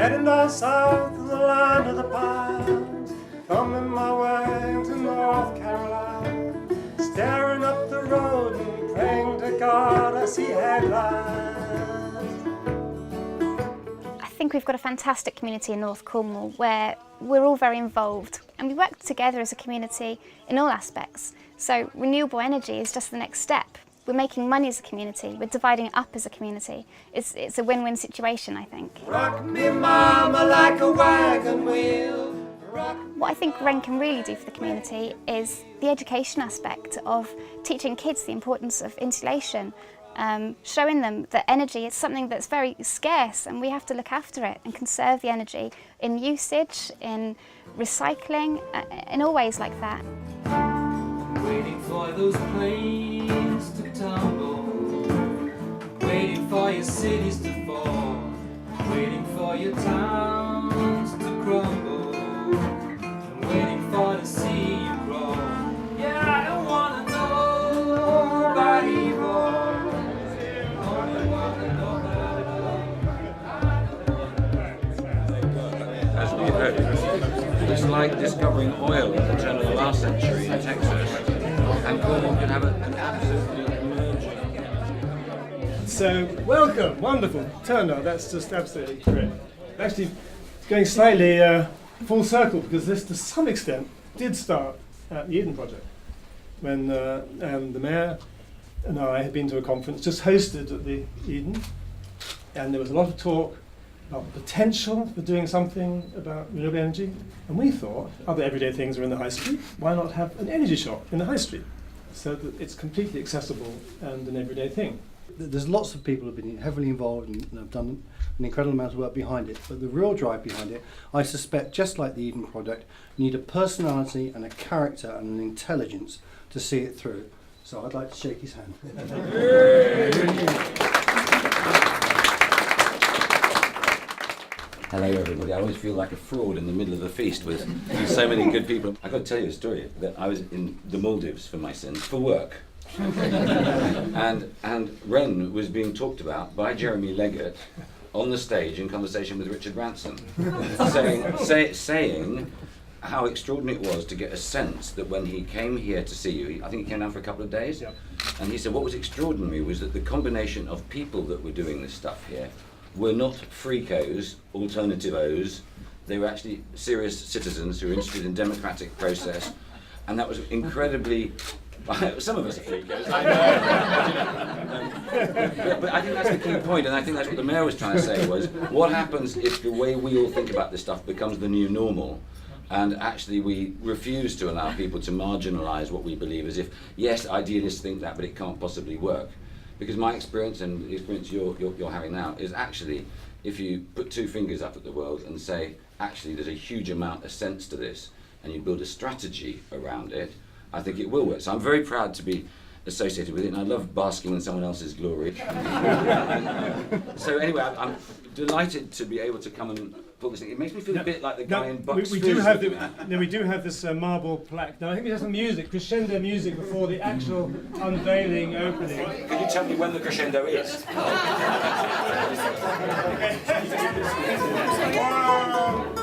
Heading down south to the land of the pines, thumbing my way to North Carolina, staring up the road and praying to God I see headlines. I think we've got a fantastic community in North Cornwall where we're all very involved and we work together as a community in all aspects. So renewable energy is just the next step. We're making money as a community, we're dividing it up as a community. It's a win-win situation, I think. Rock me mama like a wagon wheel. What I think REN can really do for the community is the education aspect of teaching kids the importance of insulation, showing them that energy is something that's very scarce and we have to look after it and conserve the energy in usage, in recycling, in all ways like that. Waiting for those planes to tumble, waiting for your cities to fall, waiting for your towns to crumble, and waiting for to see you grow. Yeah, I don't wanna know nobody more. Only wanna know As we've heard, it's like discovering oil at the turn of the last century in Texas, and Cornwall can have an absolutely emerging. So, welcome, wonderful turnout, that's just absolutely great. Actually, it's going slightly full circle because this, to some extent, did start at the Eden Project when the Mayor and I had been to a conference just hosted at the Eden, and there was a lot of talk about the potential for doing something about renewable energy, and we thought other everyday things are in the high street, why not have an energy shop in the high street so that it's completely accessible and an everyday thing. There's lots of people who have been heavily involved and have done an incredible amount of work behind it, but the real drive behind it, I suspect, just like the Eden Project, you need a personality and a character and an intelligence to see it through. So I'd like to shake his hand. Hello everybody, I always feel like a fraud in the middle of the feast with so many good people. I've got to tell you a story that I was in the Maldives for my sins, for work. and REN was being talked about by Jeremy Leggett on the stage in conversation with Richard Branson, saying how extraordinary it was to get a sense that when he came here to see you, I think he came down for a couple of days, Yep. and he said what was extraordinary was that the combination of people that were doing this stuff here were not freakos, alternativos, they were actually serious citizens who were interested in democratic process, and that was incredibly. Some of us are freakos, I know. But I think that's the key point, and I think that's what the Mayor was trying to say was, what happens if the way we all think about this stuff becomes the new normal, and actually we refuse to allow people to marginalise what we believe as if, yes, idealists think that, but it can't possibly work. Because my experience, and the experience you're having now, is actually, if you put two fingers up at the world and say, actually there's a huge amount of sense to this, and you build a strategy around it, I think it will work. So I'm very proud to be associated with it, and I love basking in someone else's glory. So anyway, I'm delighted to be able to come and pull this thing. It makes me feel a bit like the guy in Bucks we do have this marble plaque. Now I think we have some music, crescendo music, before the actual unveiling opening. Can you tell me when the crescendo is? 1,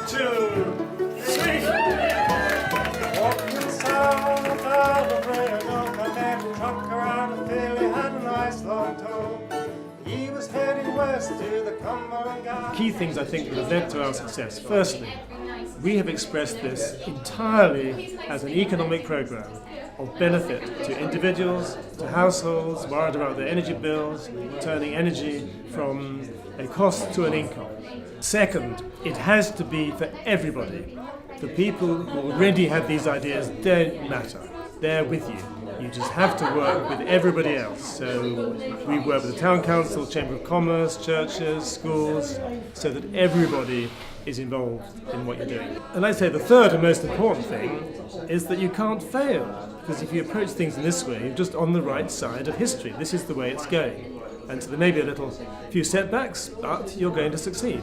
2, 3. Walking south out of Roanoke, I met a trucker out of Philly, had a nice long tow. He was heading west to the Cumberland Gap. Key things I think that have led to our success. Firstly, we have expressed this entirely as an economic program of benefit to individuals, to households, worried about their energy bills, turning energy from a cost to an income. Second, it has to be for everybody. The people who already have these ideas don't matter. They're with you. You just have to work with everybody else. So we work with the Town Council, Chamber of Commerce, churches, schools, so that everybody is involved in what you're doing. And I'd say the third and most important thing is that you can't fail. Because if you approach things in this way, you're just on the right side of history. This is the way it's going. And so there may be few setbacks, but you're going to succeed.